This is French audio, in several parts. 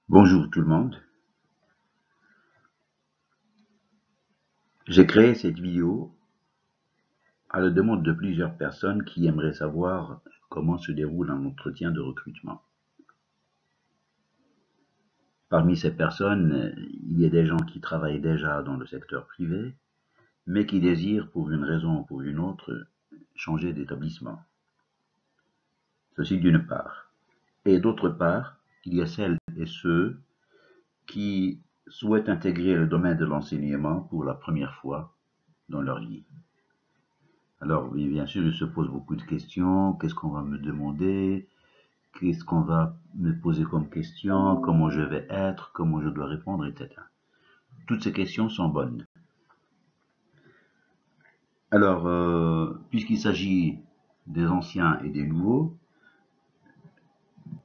Bonjour tout le monde. J'ai créé cette vidéo à la demande de plusieurs personnes qui aimeraient savoir comment se déroule un entretien de recrutement. Parmi ces personnes, il y a des gens qui travaillent déjà dans le secteur privé, mais qui désirent pour une raison ou pour une autre changer d'établissement. Ceci d'une part. Et d'autre part, il y a celles et ceux qui souhaitent intégrer le domaine de l'enseignement pour la première fois dans leur vie. Alors, oui, bien sûr, il se pose beaucoup de questions. Qu'est-ce qu'on va me demander? Qu'est-ce qu'on va me poser comme question? Comment je vais être? Comment je dois répondre, etc. Toutes ces questions sont bonnes. Alors, puisqu'il s'agit des anciens et des nouveaux,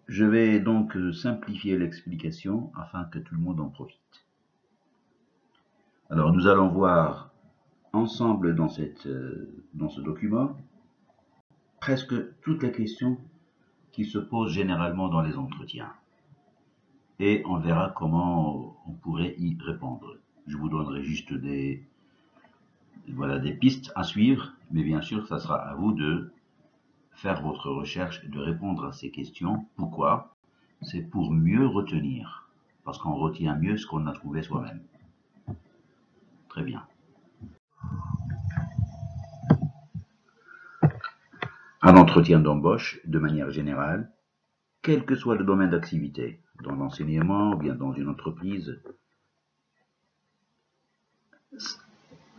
je vais donc simplifier l'explication afin que tout le monde en profite. Alors, nous allons voir ensemble dans ce document presque toutes les questions qui se posent généralement dans les entretiens. Et on verra comment on pourrait y répondre. Je vous donnerai juste des pistes à suivre, mais bien sûr, ça sera à vous de faire votre recherche et de répondre à ces questions. Pourquoi? C'est pour mieux retenir, parce qu'on retient mieux ce qu'on a trouvé soi-même. Très bien. Un entretien d'embauche, de manière générale, quel que soit le domaine d'activité, dans l'enseignement ou bien dans une entreprise,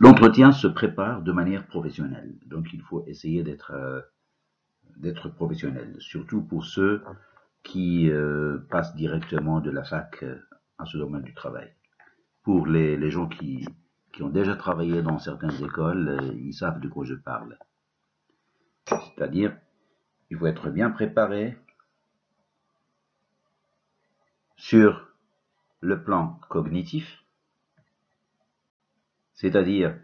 l'entretien se prépare de manière professionnelle. Donc il faut essayer d'être professionnel, surtout pour ceux qui passent directement de la fac à ce domaine du travail. Pour les gens qui ont déjà travaillé dans certaines écoles, ils savent de quoi je parle. C'est-à-dire, il faut être bien préparé sur le plan cognitif, c'est-à-dire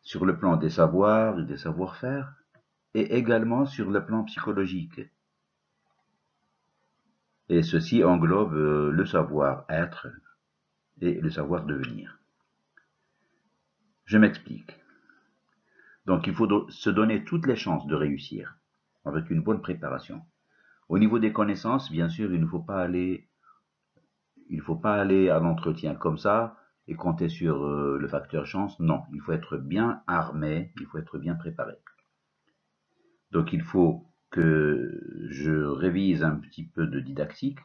sur le plan des savoirs et des savoir-faire, et également sur le plan psychologique. Et ceci englobe le savoir-être et le savoir-devenir. Je m'explique. Donc il faut se donner toutes les chances de réussir avec une bonne préparation. Au niveau des connaissances, bien sûr, il ne faut pas aller à l'entretien comme ça et compter sur le facteur chance. Non, il faut être bien armé, il faut être bien préparé. Donc il faut que je révise un petit peu de didactique.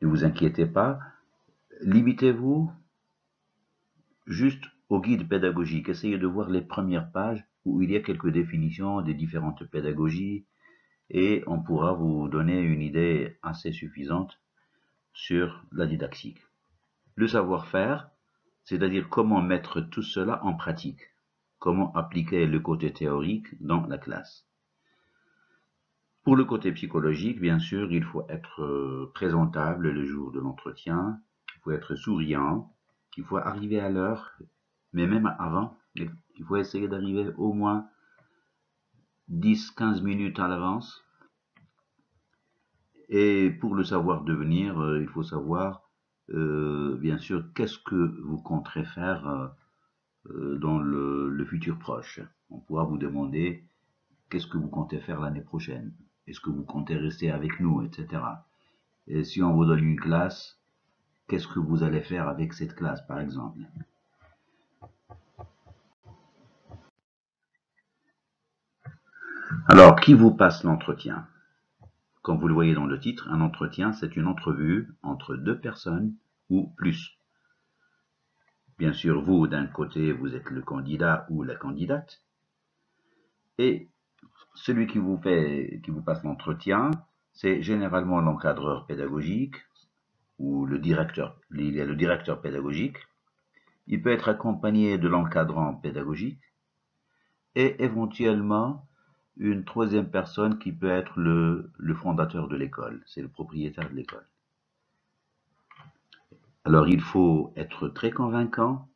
Ne vous inquiétez pas, limitez-vous juste au guide pédagogique. Essayez de voir les premières pages où il y a quelques définitions des différentes pédagogies et on pourra vous donner une idée assez suffisante sur la didactique. Le savoir-faire, c'est-à-dire comment mettre tout cela en pratique, comment appliquer le côté théorique dans la classe. Pour le côté psychologique, bien sûr, il faut être présentable le jour de l'entretien, il faut être souriant, il faut arriver à l'heure, mais même avant, il faut essayer d'arriver au moins 10-15 minutes à l'avance. Et pour le savoir devenir, il faut savoir, bien sûr, qu'est-ce que vous compterez faire dans le futur proche. On pourra vous demander qu'est-ce que vous comptez faire l'année prochaine. Est-ce que vous comptez rester avec nous, etc. Et si on vous donne une classe, qu'est-ce que vous allez faire avec cette classe, par exemple? Alors, qui vous passe l'entretien? Comme vous le voyez dans le titre, un entretien, c'est une entrevue entre deux personnes ou plus. Bien sûr, vous, d'un côté, vous êtes le candidat ou la candidate. Et celui qui vous passe l'entretien, c'est généralement l'encadreur pédagogique ou il y a le directeur pédagogique. Il peut être accompagné de l'encadrant pédagogique et éventuellement une troisième personne qui peut être le fondateur de l'école, c'est le propriétaire de l'école. Alors il faut être très convaincant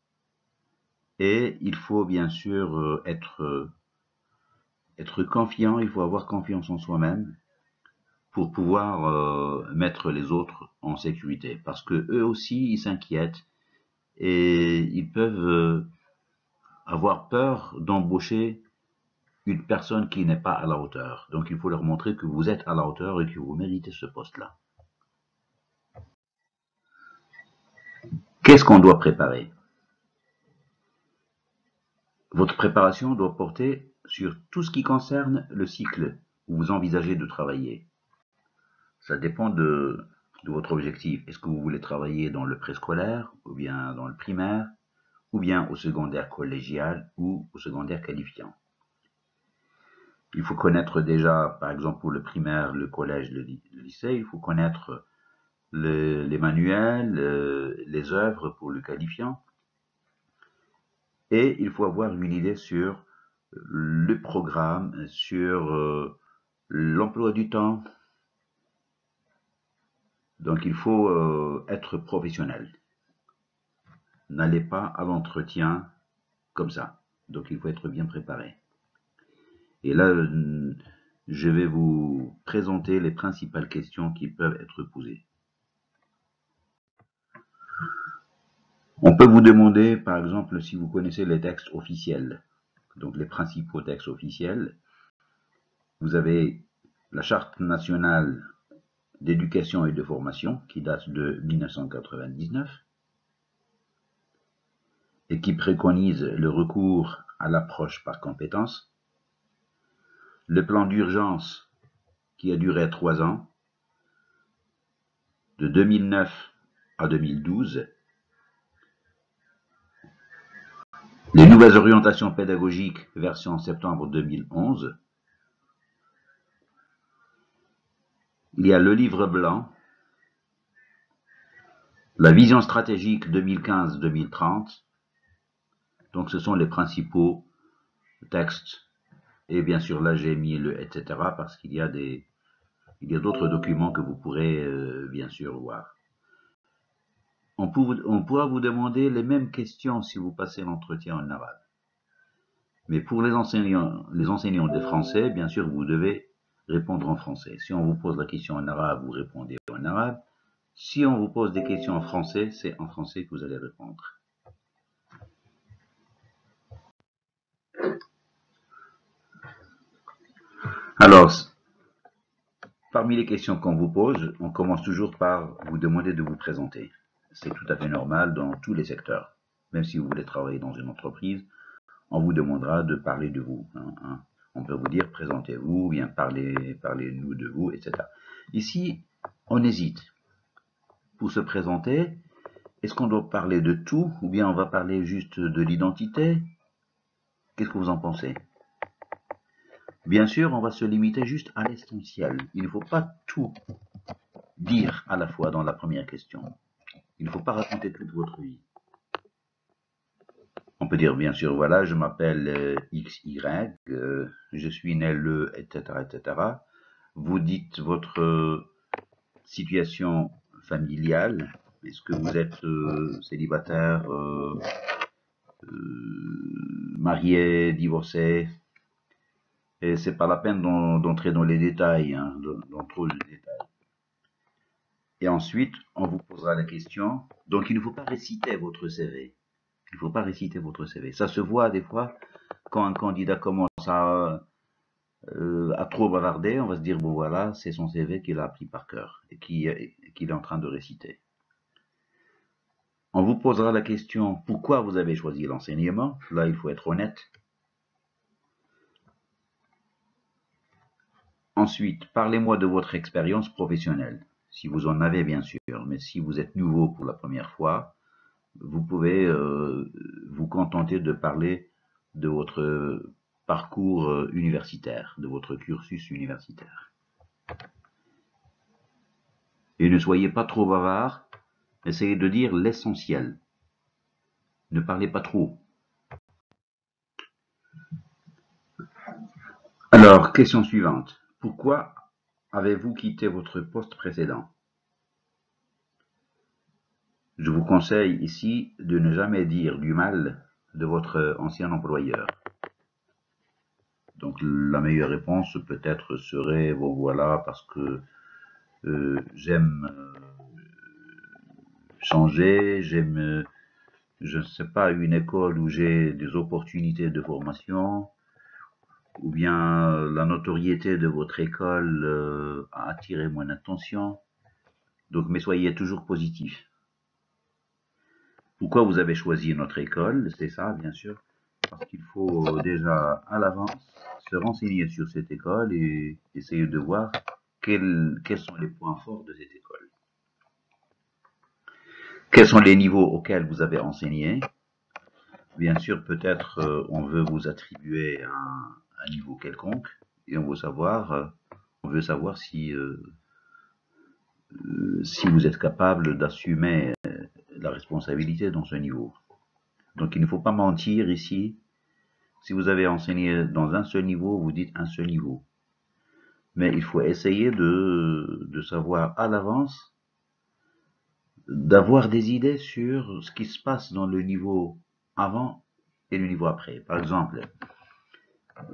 et il faut bien sûr être confiant, il faut avoir confiance en soi-même pour pouvoir mettre les autres en sécurité. Parce que eux aussi, ils s'inquiètent et ils peuvent avoir peur d'embaucher une personne qui n'est pas à la hauteur. Donc il faut leur montrer que vous êtes à la hauteur et que vous méritez ce poste-là. Qu'est-ce qu'on doit préparer? Votre préparation doit porter sur tout ce qui concerne le cycle où vous envisagez de travailler. Ça dépend de votre objectif. Est-ce que vous voulez travailler dans le préscolaire, ou bien dans le primaire, ou bien au secondaire collégial, ou au secondaire qualifiant? Il faut connaître déjà, par exemple pour le primaire, le collège, le lycée, il faut connaître les manuels, les œuvres pour le qualifiant, et il faut avoir une idée sur le programme, sur l'emploi du temps. Donc il faut être professionnel. N'allez pas à l'entretien comme ça. Donc il faut être bien préparé. Et là, je vais vous présenter les principales questions qui peuvent être posées. On peut vous demander, par exemple, si vous connaissez les textes officiels, donc les principaux textes officiels. Vous avez la Charte nationale d'éducation et de formation qui date de 1999 et qui préconise le recours à l'approche par compétences. Le plan d'urgence qui a duré 3 ans, de 2009 à 2012. Les nouvelles orientations pédagogiques, version septembre 2011. Il y a le livre blanc, la vision stratégique 2015-2030. Donc ce sont les principaux textes. Et bien sûr là j'ai mis le etc. parce qu'il y a d'autres documents que vous pourrez bien sûr voir. On pourra vous demander les mêmes questions si vous passez l'entretien en arabe. Mais pour les enseignants de français, bien sûr, vous devez répondre en français. Si on vous pose la question en arabe, vous répondez en arabe. Si on vous pose des questions en français, c'est en français que vous allez répondre. Alors, parmi les questions qu'on vous pose, on commence toujours par vous demander de vous présenter. C'est tout à fait normal dans tous les secteurs. Même si vous voulez travailler dans une entreprise, on vous demandera de parler de vous. On peut vous dire présentez-vous, bien parlez-nous de vous, etc. Ici, on hésite. Pour se présenter, est-ce qu'on doit parler de tout ou bien on va parler juste de l'identité? Qu'est-ce que vous en pensez? Bien sûr, on va se limiter juste à l'essentiel. Il ne faut pas tout dire à la fois dans la première question. Il ne faut pas raconter toute votre vie. On peut dire bien sûr, voilà, je m'appelle XY, je suis né le, etc., etc. Vous dites votre situation familiale. Est-ce que vous êtes célibataire, marié, divorcé? Et c'est pas la peine d'entrer dans les détails, hein, dans trop de détails. Et ensuite, on vous posera la question. Donc, il ne faut pas réciter votre CV. Il ne faut pas réciter votre CV. Ça se voit des fois quand un candidat commence à trop bavarder, on va se dire, bon voilà, c'est son CV qu'il a appris par cœur et qu'il est en train de réciter. On vous posera la question, pourquoi vous avez choisi l'enseignement? Là, il faut être honnête. Ensuite, parlez-moi de votre expérience professionnelle, si vous en avez bien sûr, mais si vous êtes nouveau pour la première fois, vous pouvez vous contenter de parler de votre parcours universitaire, de votre cursus universitaire. Et ne soyez pas trop bavard, essayez de dire l'essentiel. Ne parlez pas trop. Alors, question suivante. Pourquoi avez-vous quitté votre poste précédent? Je vous conseille ici de ne jamais dire du mal de votre ancien employeur. Donc la meilleure réponse peut-être serait, bon voilà, parce que j'aime changer, j'aime, je ne sais pas, une école où j'ai des opportunités de formation, ou bien la notoriété de votre école a attiré mon attention. Donc, mais soyez toujours positif. Pourquoi vous avez choisi notre école? C'est ça, bien sûr, parce qu'il faut déjà à l'avance se renseigner sur cette école et essayer de voir quels sont les points forts de cette école. Quels sont les niveaux auxquels vous avez enseigné? Bien sûr, peut-être on veut vous attribuer un niveau quelconque et on veut savoir si vous êtes capable d'assumer la responsabilité dans ce niveau. Donc il ne faut pas mentir ici. Si vous avez enseigné dans un seul niveau, vous dites un seul niveau. Mais il faut essayer de savoir à l'avance, d'avoir des idées sur ce qui se passe dans le niveau avant et le niveau après. Par exemple,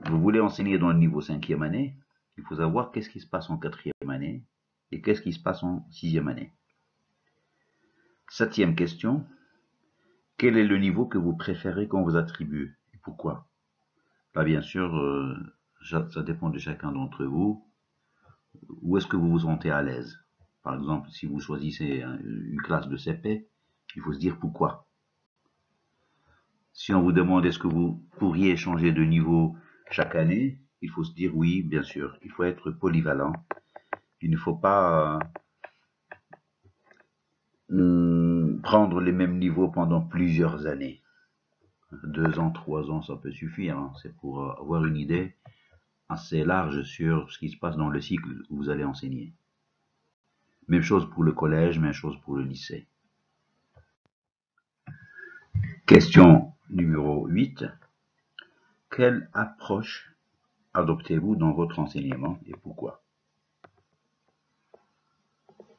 vous voulez enseigner dans le niveau 5e année, il faut savoir qu'est-ce qui se passe en 4e année et qu'est-ce qui se passe en 6e année. 7e question, quel est le niveau que vous préférez qu'on vous attribue et pourquoi? Là, bien sûr, ça dépend de chacun d'entre vous. Où est-ce que vous vous sentez à l'aise? Par exemple, si vous choisissez une classe de CP, il faut se dire pourquoi. Si on vous demande est-ce que vous pourriez changer de niveau chaque année, il faut se dire oui, bien sûr. Il faut être polyvalent. Il ne faut pas prendre les mêmes niveaux pendant plusieurs années. 2 ans, 3 ans, ça peut suffire. Hein. C'est pour avoir une idée assez large sur ce qui se passe dans le cycle où vous allez enseigner. Même chose pour le collège, même chose pour le lycée. Question numéro 8. Quelle approche adoptez-vous dans votre enseignement et pourquoi?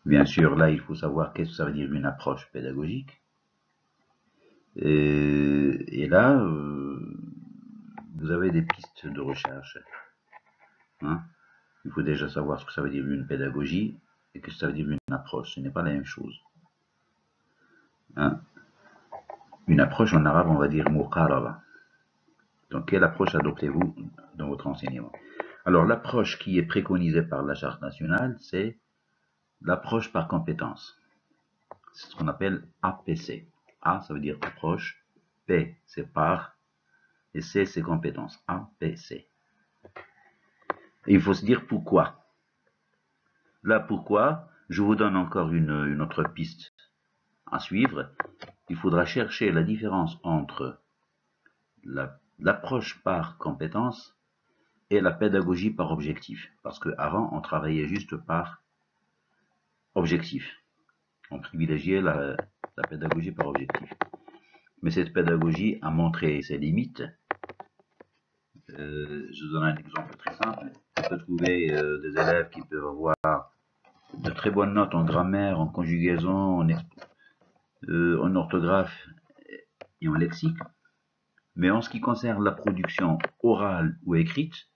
Bien sûr, là, il faut savoir qu'est-ce que ça veut dire une approche pédagogique. Et là, vous avez des pistes de recherche. Hein? Il faut déjà savoir ce que ça veut dire une pédagogie et ce que ça veut dire une approche. Ce n'est pas la même chose. Hein? Une approche en arabe, on va dire muqaraba. Donc, quelle approche adoptez-vous dans votre enseignement? Alors, l'approche qui est préconisée par la Charte nationale, c'est l'approche par compétence. C'est ce qu'on appelle APC. A, ça veut dire approche. P, c'est par. Et C, c'est compétence. APC. Et il faut se dire pourquoi. Là, pourquoi, je vous donne encore une autre piste à suivre. Il faudra chercher la différence entre l'approche par compétence et la pédagogie par objectif. Parce qu'avant, on travaillait juste par objectif. On privilégiait la pédagogie par objectif. Mais cette pédagogie a montré ses limites. Je vous donne un exemple très simple. On peut trouver des élèves qui peuvent avoir de très bonnes notes en grammaire, en conjugaison, en orthographe et en lexique. Mais en ce qui concerne la production orale ou écrite,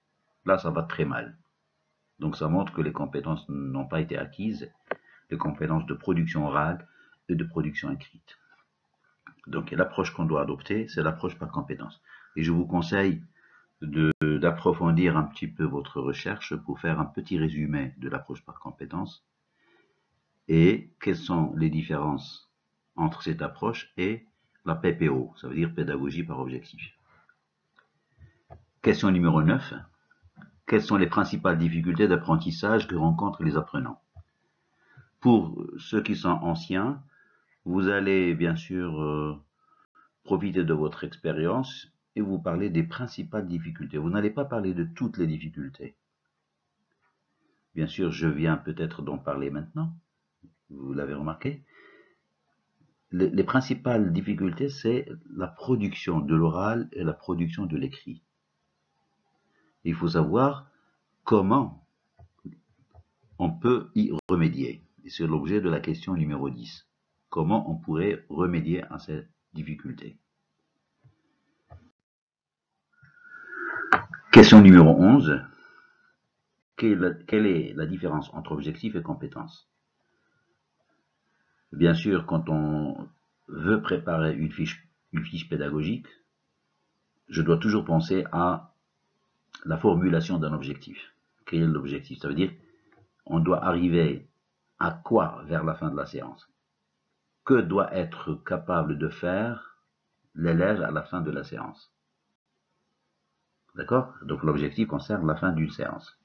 là, ça va très mal. Donc, ça montre que les compétences n'ont pas été acquises, les compétences de production orale et de production écrite. Donc, l'approche qu'on doit adopter, c'est l'approche par compétence. Et je vous conseille d'approfondir un petit peu votre recherche pour faire un petit résumé de l'approche par compétence et quelles sont les différences entre cette approche et la PPO, ça veut dire pédagogie par objectif. Question numéro 9. Quelles sont les principales difficultés d'apprentissage que rencontrent les apprenants? Pour ceux qui sont anciens, vous allez bien sûr profiter de votre expérience et vous parler des principales difficultés. Vous n'allez pas parler de toutes les difficultés. Bien sûr, je viens peut-être d'en parler maintenant, vous l'avez remarqué. Les principales difficultés, c'est la production de l'oral et la production de l'écrit. Il faut savoir comment on peut y remédier. Et c'est l'objet de la question numéro 10. Comment on pourrait remédier à cette difficulté? Question numéro 11. quelle est la différence entre objectif et compétence? Bien sûr, quand on veut préparer une fiche pédagogique, je dois toujours penser à la formulation d'un objectif. Quel est l'objectif? Ça veut dire, on doit arriver à quoi vers la fin de la séance? Que doit être capable de faire l'élève à la fin de la séance? D'accord? Donc l'objectif concerne la fin d'une séance.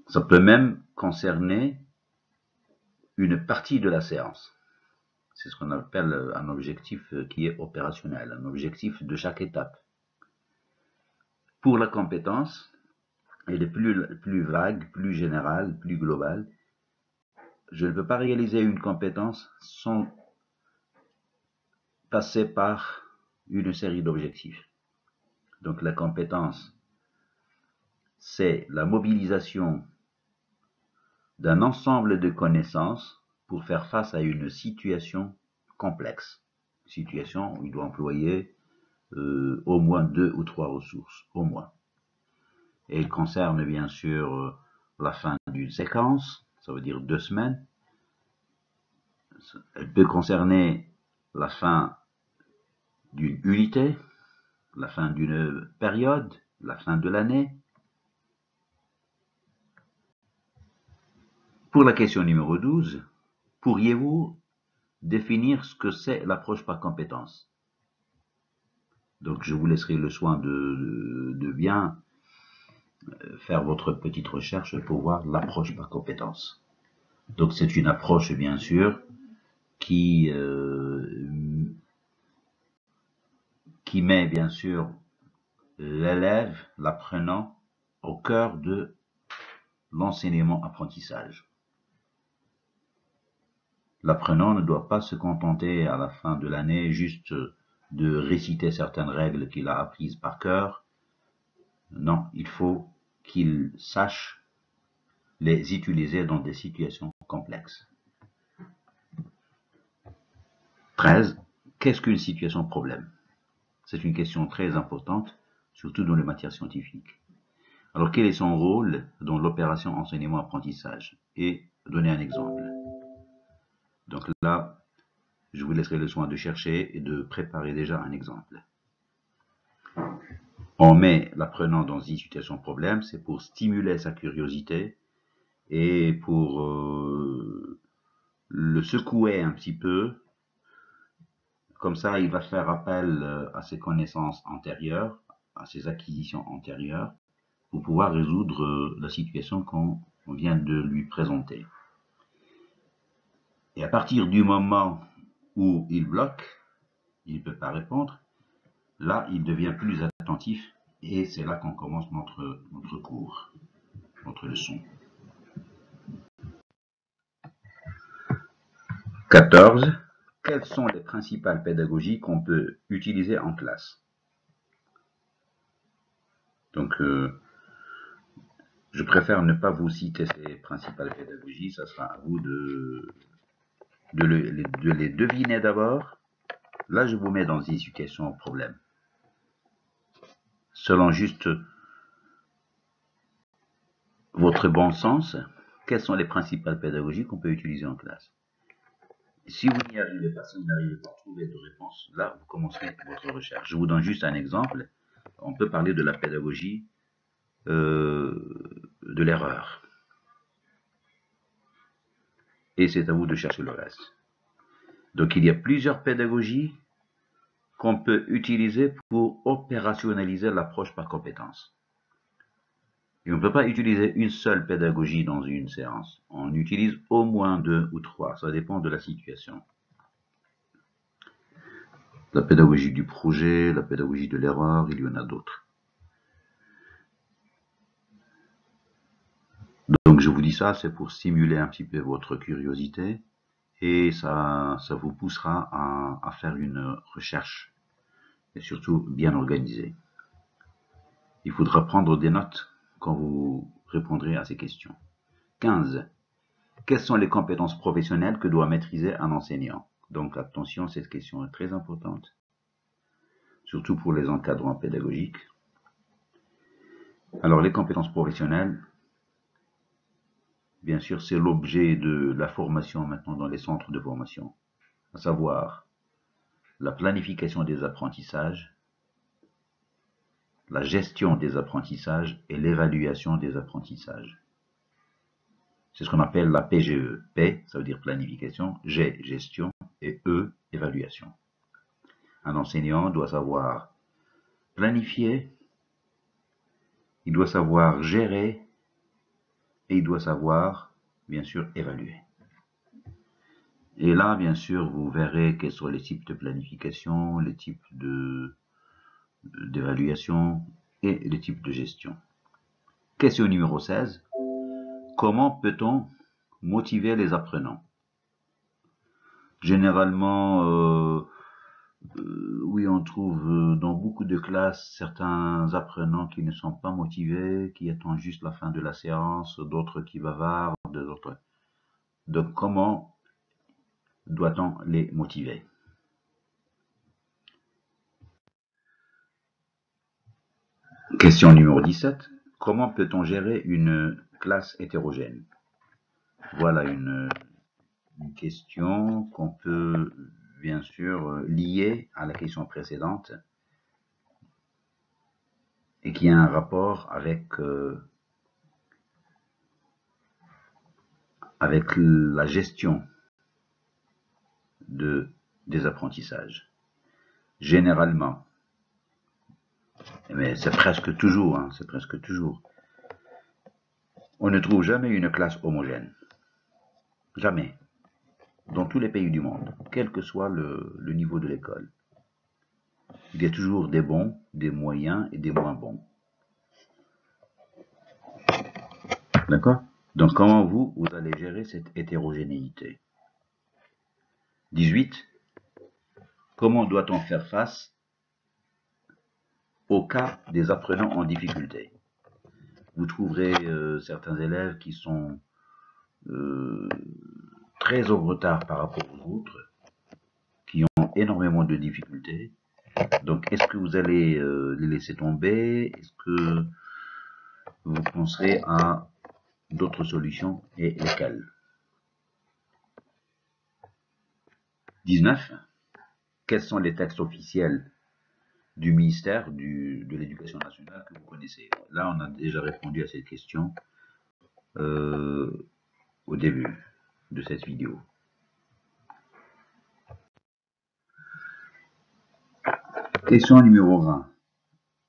Ça peut même concerner une partie de la séance. C'est ce qu'on appelle un objectif qui est opérationnel, un objectif de chaque étape. Pour la compétence, elle est plus vague, plus générale, plus globale. Je ne peux pas réaliser une compétence sans passer par une série d'objectifs. Donc la compétence, c'est la mobilisation d'un ensemble de connaissances pour faire face à une situation complexe. Situation où il doit employer au moins 2 ou 3 ressources, au moins. Et il concerne bien sûr la fin d'une séquence, ça veut dire 2 semaines. Elle peut concerner la fin d'une unité, la fin d'une période, la fin de l'année. Pour la question numéro 12, pourriez-vous définir ce que c'est l'approche par compétence? Donc je vous laisserai le soin de bien faire votre petite recherche pour voir l'approche par compétence. Donc c'est une approche bien sûr qui met bien sûr l'élève, l'apprenant, au cœur de l'enseignement-apprentissage. L'apprenant ne doit pas se contenter à la fin de l'année juste de réciter certaines règles qu'il a apprises par cœur. Non, il faut qu'il sache les utiliser dans des situations complexes. 13. Qu'est-ce qu'une situation problème? C'est une question très importante, surtout dans les matières scientifiques. Alors, quel est son rôle dans l'opération enseignement-apprentissage? Et donner un exemple. Donc là, je vous laisserai le soin de chercher et de préparer déjà un exemple. On met l'apprenant dans une situation problème, c'est pour stimuler sa curiosité et pour le secouer un petit peu. Comme ça, il va faire appel à ses connaissances antérieures, à ses acquisitions antérieures, pour pouvoir résoudre la situation qu'on vient de lui présenter. Et à partir du moment où il bloque, il ne peut pas répondre, là, il devient plus attentif et c'est là qu'on commence notre cours, notre leçon. 14. Quelles sont les principales pédagogies qu'on peut utiliser en classe? Donc, je préfère ne pas vous citer ces principales pédagogies, ça sera à vous de les deviner d'abord. Là, je vous mets dans une situation problème. Selon juste votre bon sens, quelles sont les principales pédagogies qu'on peut utiliser en classe? Si vous n'y arrivez pas, si vous n'arrivez pas à trouver de réponse, là, vous commencerez votre recherche. Je vous donne juste un exemple. On peut parler de la pédagogie de l'erreur. Et c'est à vous de chercher le reste. Donc, il y a plusieurs pédagogies qu'on peut utiliser pour opérationnaliser l'approche par compétence. Et on ne peut pas utiliser une seule pédagogie dans une séance. On utilise au moins 2 ou 3. Ça dépend de la situation. La pédagogie du projet, la pédagogie de l'erreur, il y en a d'autres. Donc je vous dis ça, c'est pour stimuler un petit peu votre curiosité et ça vous poussera à faire une recherche et surtout bien organisée. Il faudra prendre des notes quand vous répondrez à ces questions. 15. Quelles sont les compétences professionnelles que doit maîtriser un enseignant? Donc attention, cette question est très importante, surtout pour les encadrants pédagogiques. Alors les compétences professionnelles, bien sûr, c'est l'objet de la formation maintenant dans les centres de formation, à savoir la planification des apprentissages, la gestion des apprentissages et l'évaluation des apprentissages. C'est ce qu'on appelle la PGE. P, ça veut dire planification, G, gestion, et E, évaluation. Un enseignant doit savoir planifier, il doit savoir gérer, et il doit savoir, bien sûr, évaluer. Et là, bien sûr, vous verrez quels sont les types de planification, les types d'évaluation et les types de gestion. Question numéro 16. Comment peut-on motiver les apprenants? Généralement, oui, on trouve dans beaucoup de classes certains apprenants qui ne sont pas motivés, qui attendent juste la fin de la séance, d'autres qui bavardent, d'autres. Donc, comment doit-on les motiver? Question numéro 17. Comment peut-on gérer une classe hétérogène? Voilà une question qu'on peut bien sûr lier à la question précédente et qui a un rapport avec la gestion des apprentissages. Généralement, mais c'est presque toujours, on ne trouve jamais une classe homogène. Jamais. Dans tous les pays du monde, quel que soit le niveau de l'école. Il y a toujours des bons, des moyens et des moins bons. D'accord? Donc comment vous allez gérer cette hétérogénéité? 18. Comment doit-on faire face au cas des apprenants en difficulté? Vous trouverez certains élèves qui sont très en retard par rapport aux autres, qui ont énormément de difficultés. Donc, est-ce que vous allez les laisser tomber? Est-ce que vous penserez à d'autres solutions et lesquelles? 19. Quels sont les textes officiels du ministère de l'Éducation nationale que vous connaissez? Là, on a déjà répondu à cette question au début de cette vidéo. Question numéro 20.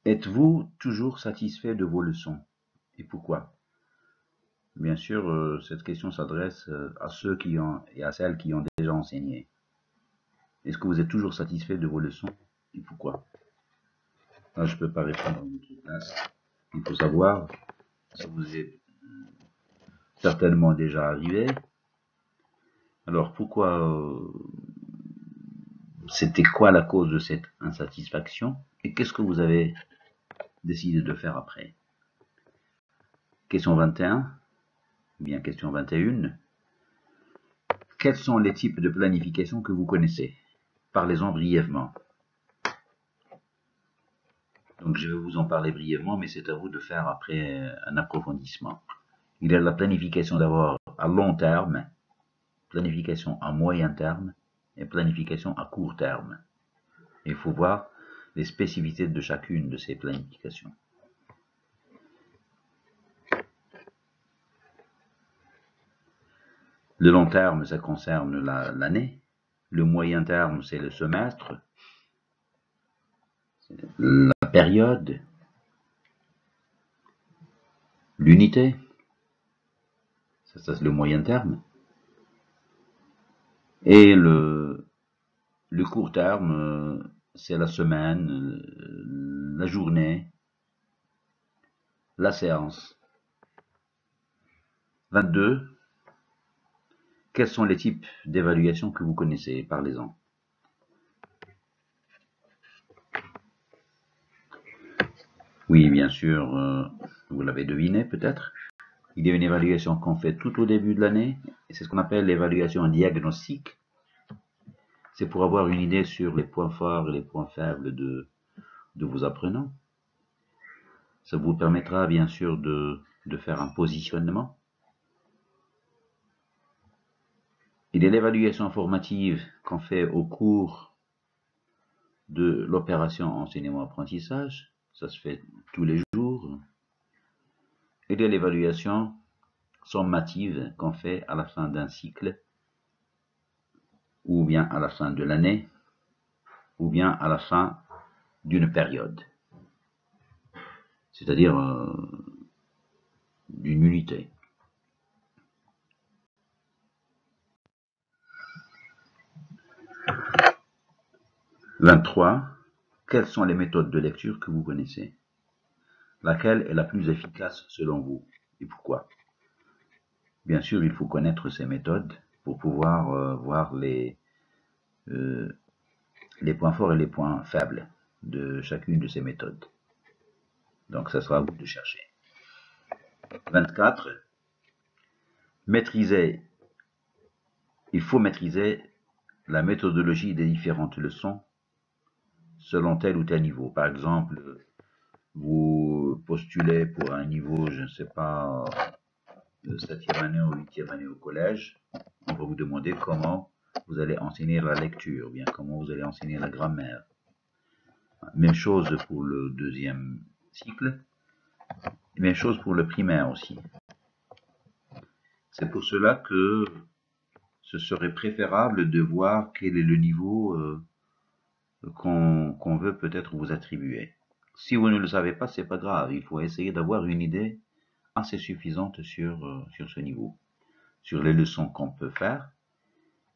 Êtes-vous toujours satisfait de vos leçons? Et pourquoi? Bien sûr, cette question s'adresse à ceux qui ont et à celles qui ont déjà enseigné. Est-ce que vous êtes toujours satisfait de vos leçons? Et pourquoi? Là, je ne peux pas répondre à votre place. Il faut savoir, ça vous est certainement déjà arrivé. Alors, pourquoi c'était quoi la cause de cette insatisfaction? Et qu'est-ce que vous avez décidé de faire après? Question 21, ou bien question 21. Quels sont les types de planification que vous connaissez? Parlez-en brièvement. Donc je vais vous en parler brièvement, mais c'est à vous de faire après un approfondissement. Il y a la planification d'abord à long terme, planification à moyen terme et planification à court terme. Il faut voir les spécificités de chacune de ces planifications. Le long terme, ça concerne l'année. Le moyen terme, c'est le semestre. La période. L'unité. Ça c'est le moyen terme. Et le court terme, c'est la semaine, la journée, la séance. 22. Quels sont les types d'évaluation que vous connaissez? Parlez-en. Oui, bien sûr, vous l'avez deviné peut-être. Il y a une évaluation qu'on fait tout au début de l'année, et c'est ce qu'on appelle l'évaluation diagnostique. C'est pour avoir une idée sur les points forts et les points faibles de vos apprenants. Ça vous permettra bien sûr de faire un positionnement. Il y a l'évaluation formative qu'on fait au cours de l'opération enseignement-apprentissage, ça se fait tous les jours. Il y a l'évaluation sommative qu'on fait à la fin d'un cycle, ou bien à la fin de l'année, ou bien à la fin d'une période, c'est-à-dire d'une unité. « 23. Quelles sont les méthodes de lecture que vous connaissez? Laquelle est la plus efficace selon vous et pourquoi? Bien sûr, il faut connaître ces méthodes pour pouvoir voir les points forts et les points faibles de chacune de ces méthodes. Donc, ça sera à vous de chercher. 24. Il faut maîtriser la méthodologie des différentes leçons selon tel ou tel niveau. Par exemple, vous postulez pour un niveau, je ne sais pas, de 7e année ou 8e année au collège, on va vous demander comment vous allez enseigner la lecture, bien comment vous allez enseigner la grammaire. Même chose pour le 2e cycle, même chose pour le primaire aussi. C'est pour cela que ce serait préférable de voir quel est le niveau qu'on veut peut-être vous attribuer. Si vous ne le savez pas, c'est pas grave, il faut essayer d'avoir une idée assez suffisante sur ce niveau, sur les leçons qu'on peut faire,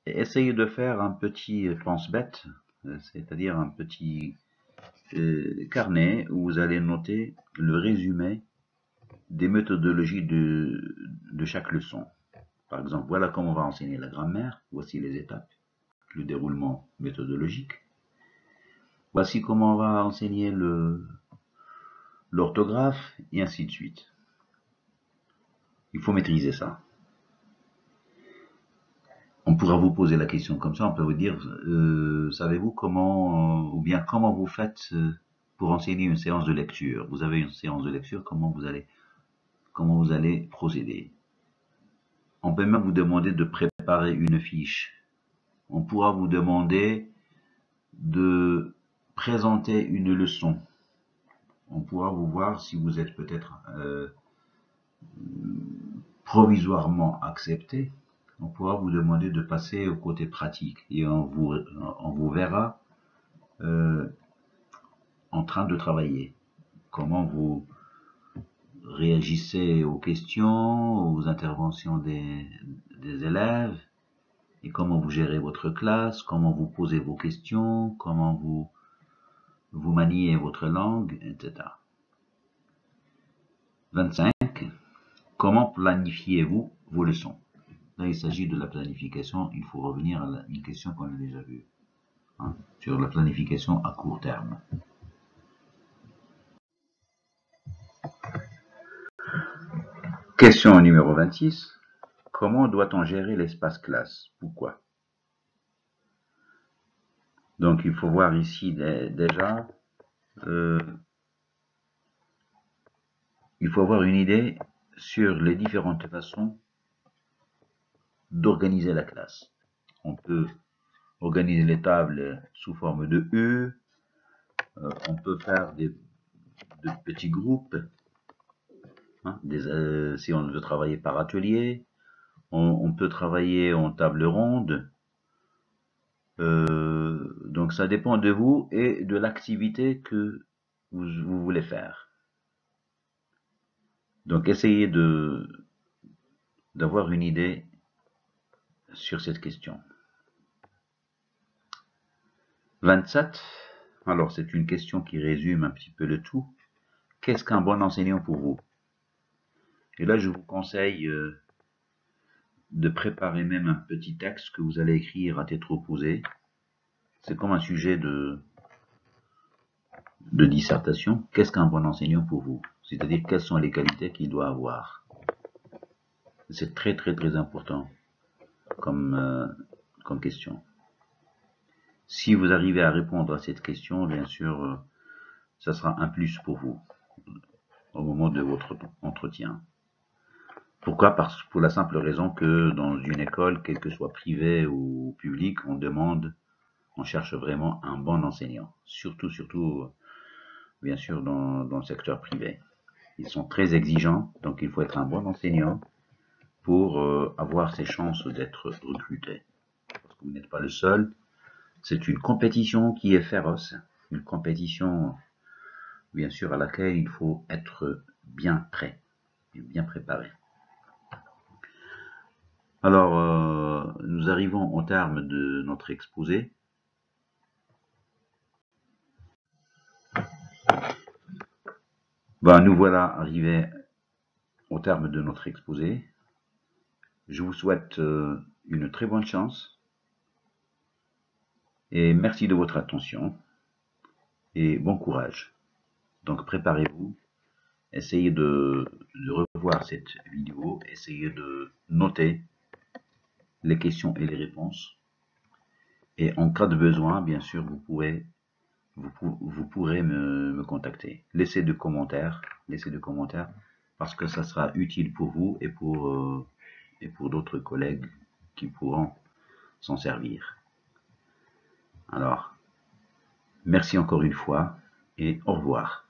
et essayer de faire un petit pense-bête, c'est-à-dire un petit carnet où vous allez noter le résumé des méthodologies de chaque leçon. Par exemple, voilà comment on va enseigner la grammaire, voici les étapes, le déroulement méthodologique. Voici comment on va enseigner l'orthographe, et ainsi de suite. Il faut maîtriser ça. On pourra vous poser la question comme ça, on peut vous dire, savez-vous comment, ou bien comment vous faites pour enseigner une séance de lecture? Vous avez une séance de lecture, comment vous allez procéder? On peut même vous demander de préparer une fiche. On pourra vous demander de présenter une leçon. On pourra vous voir si vous êtes peut-être provisoirement accepté. On pourra vous demander de passer au côté pratique et on vous verra en train de travailler. Comment vous réagissez aux questions, aux interventions des élèves, et comment vous gérez votre classe, comment vous posez vos questions, comment vous maniez votre langue, etc. 25. Comment planifiez-vous vos leçons? Là, il s'agit de la planification. Il faut revenir à une question qu'on a déjà vue, sur la planification à court terme. Question numéro 26. Comment doit-on gérer l'espace classe? Pourquoi? Donc, il faut voir ici déjà, il faut avoir une idée sur les différentes façons d'organiser la classe. On peut organiser les tables sous forme de U, on peut faire de petits groupes, si on veut travailler par atelier, on peut travailler en table ronde. Donc ça dépend de vous et de l'activité que vous voulez faire. Donc essayez d'avoir une idée sur cette question. 27. Alors c'est une question qui résume un petit peu le tout. Qu'est-ce qu'un bon enseignant pour vous? Et là je vous conseille de préparer même un petit texte que vous allez écrire à tête reposée. C'est comme un sujet de dissertation. Qu'est-ce qu'un bon enseignant pour vous? C'est-à-dire quelles sont les qualités qu'il doit avoir. C'est très très très important comme question. Si vous arrivez à répondre à cette question, bien sûr, ça sera un plus pour vous au moment de votre entretien. Pourquoi? Pour la simple raison que dans une école, quelle que soit privée ou publique, on cherche vraiment un bon enseignant. Surtout, bien sûr, dans le secteur privé. Ils sont très exigeants, donc il faut être un bon enseignant pour avoir ses chances d'être recruté. Parce que vous n'êtes pas le seul. C'est une compétition qui est féroce, une compétition, bien sûr, à laquelle il faut être bien prêt et bien préparé. Alors, nous arrivons au terme de notre exposé. Nous voilà arrivés au terme de notre exposé. Je vous souhaite une très bonne chance et merci de votre attention et bon courage. Donc préparez-vous, essayez de revoir cette vidéo, essayez de noter les questions et les réponses. Et en cas de besoin, bien sûr, vous pourrez me contacter. Laissez de commentaires, parce que ça sera utile pour vous et pour d'autres collègues qui pourront s'en servir. Alors, merci encore une fois et au revoir.